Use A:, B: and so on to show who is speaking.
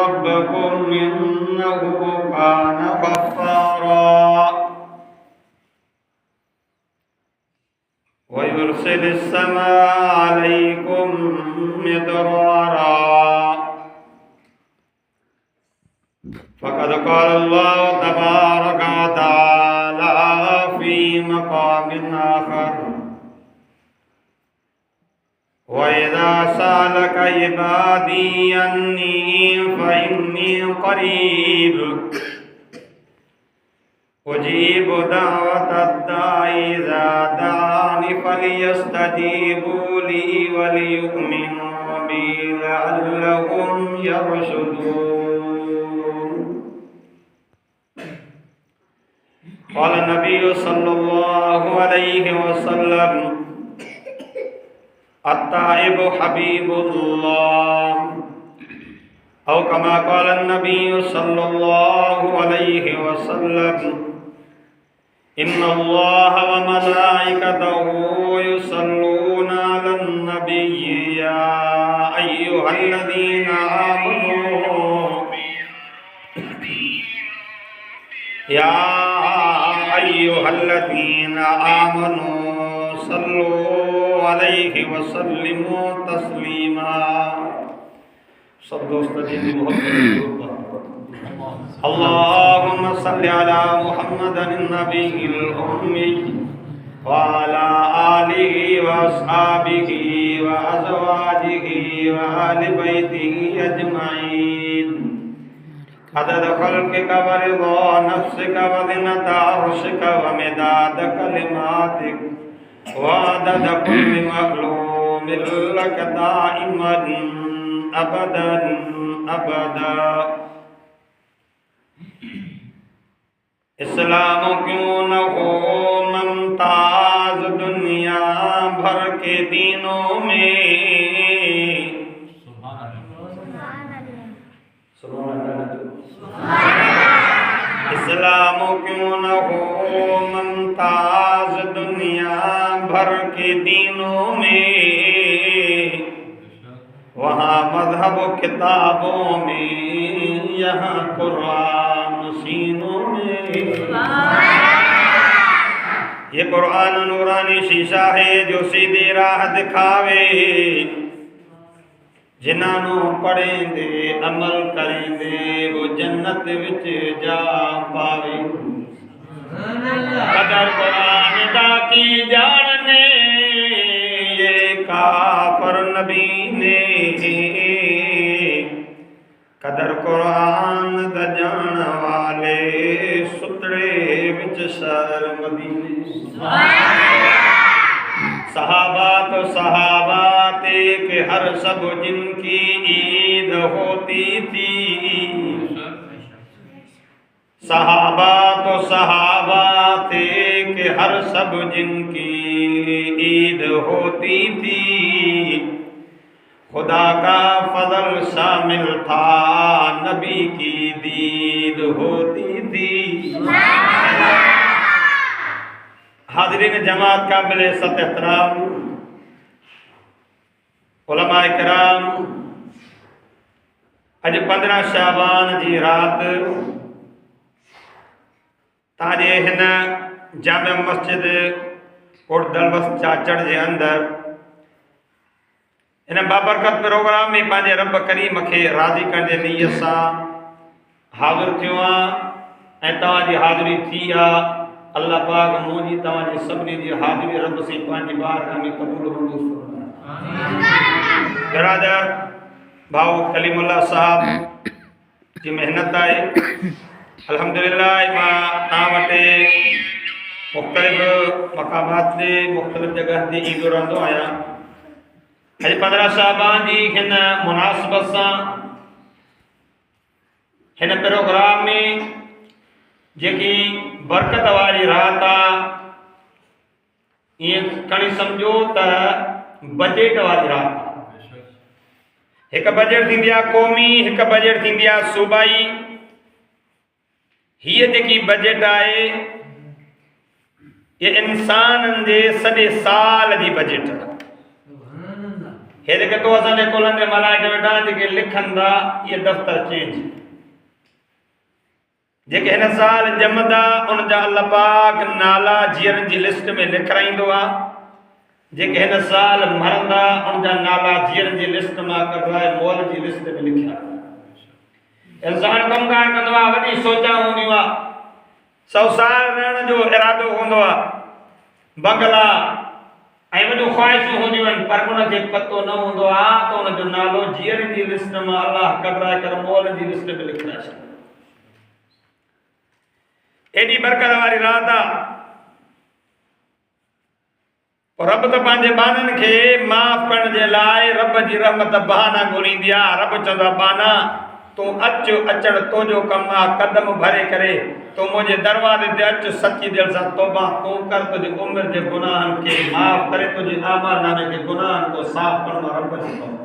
A: ربكم إنه كان غفارا ويرسل السماء عليكم مدرارا فقد قال الله تبارك وتعالى في مقام آخر وإذا سألك عبادي عني فإني قريب أجيب دعوة الداعي إذا دعاني فليستجيبوا لي وليؤمنوا بي لعلهم يرشدون. قال النبي صلى الله عليه وسلم التائب حبيب الله أو كما قال النبي صلى الله عليه وسلم إن الله وملائكته يصلون على النبي يا أيها الذين آمنوا صلوا عليه وسلموا تسليما. सब दोस्तों जी اللهم صل على محمد النبي الأمي وعلى آله وأصحابه وأزواجه وآل بيته أجمعين عدد خلقك ورضا نفسك وزنة عرشك ومداد كلماتك وعدد كل مخلوق لك دائما أبدا أبدا. इस्लाम क्यों न हो मुमताज दुनिया भर के दिनों में इस्लाम क्यों न हो मुमताज दुनिया भर के दिनों में वहाँ मजहब किताबों में यहाँ कुरान सीनों में. ये कुरान नूरानी शीशा है जो सीधी राह दिखावे जिन्हों पढ़ेंदे अमल करेंदे वो जन्नत विच जा पावे. कदर कुरान दा की जानने ये काफर नबी ने कदर कुरान दा जान वाले सुतड़े विच सर मदीने. सहाबा तो सहाबात के हर सब जिनकी ईद होती थी. सहाबा तो सहाबा थे कि हर सब जिनकी ईद होती थी. खुदा का फजल शामिल था नबी की दीद होती थी. हाज़रीन जमात काबिल सत एहतराम उलमा इकराम अज 15 शाबान जी रात ताजे हिन जामे मस्जिद कोट दलवस चाचड़ जे अंदर इन बाबरकत प्रोग्राम में पांजे रब करीम के राज़ी करण जे नियत सां हाज़िर थियो आहियां ऐं तव्हांजी हाज़िरी थी आहे. अल्लाह पाक मुंहिंजी तव्हांजी सभिनी जी हाज़िरी रब से पंहिंजी बारगाह में क़बूल मंज़ूर फरमाए. बिरादर भाऊ कलीमुल्लाह साहब जी मेहनत आहे. अल्हम्दुलिल्लाह मां तव्हां वटि मुख़्तलिफ़ मक़ामात ते मुख़्तलिफ़ जगह ते ईंदो रहंदो आहियां. अॼु 15 शाबान जी हिन मुनासिबत सां हिन प्रोग्राम में जेकी बरकत वारी रात आहे ईअं खणी सम्झो त बजट वारी रात आहे. हिक बजट थींदी आहे क़ौमी, हिक बजट थींदी आहे सूबाई. हीअ जेकी बजट आहे ये इंसाननि जे सॼे साल जी बजट आहे. हे जेके तो असांजे कुलनि जे मलाइके वेठा जेके लिखनि था इहे दफ़्तर चेंज जेके हिन साल ॼमंदा उन जा अल्लाह पाक नाला जीअरनि जी लिस्ट में लिखाईंदो आहे जेके हिन साल मरंदा उन जा नाला जीअरनि जी लिस्ट मां कढाए मोल जी लिस्ट में लिखिया इंसान कमकार कंदो आहे वॾी सोचां हूंदियूं आहे 100 साल रहण जो इरादो हूंदो आहे बंगला ऐं वॾियूं ख़्वाहिशूं हूंदियूं आहिनि पर उनखे पतो न हूंदो आहे त उनजो नालो जीअरनि जी लिस्ट मां अलाह कढाए करे मोल जी लिस्ट में लिखाए छॾियो एॾी बरकत वारी रात आहे रब त पंहिंजे बाननि खे माफ़ करण जे लाइ रब जी रहमत बहाना ॻोल्हींदी आहे रब चवंदो आहे बाना तूं अचु अचण तुंहिंजो कमु आहे कदम भरे करे तूं मुंहिंजे दरवाज़े ते अचु सची दिलि सां तौबा तूं कर तुंहिंजी उमिरि जे गुनाहनि खे माफ़ करे तुंहिंजे आमाल नामे खे गुनाहनि खां साफ़ करणो रब जी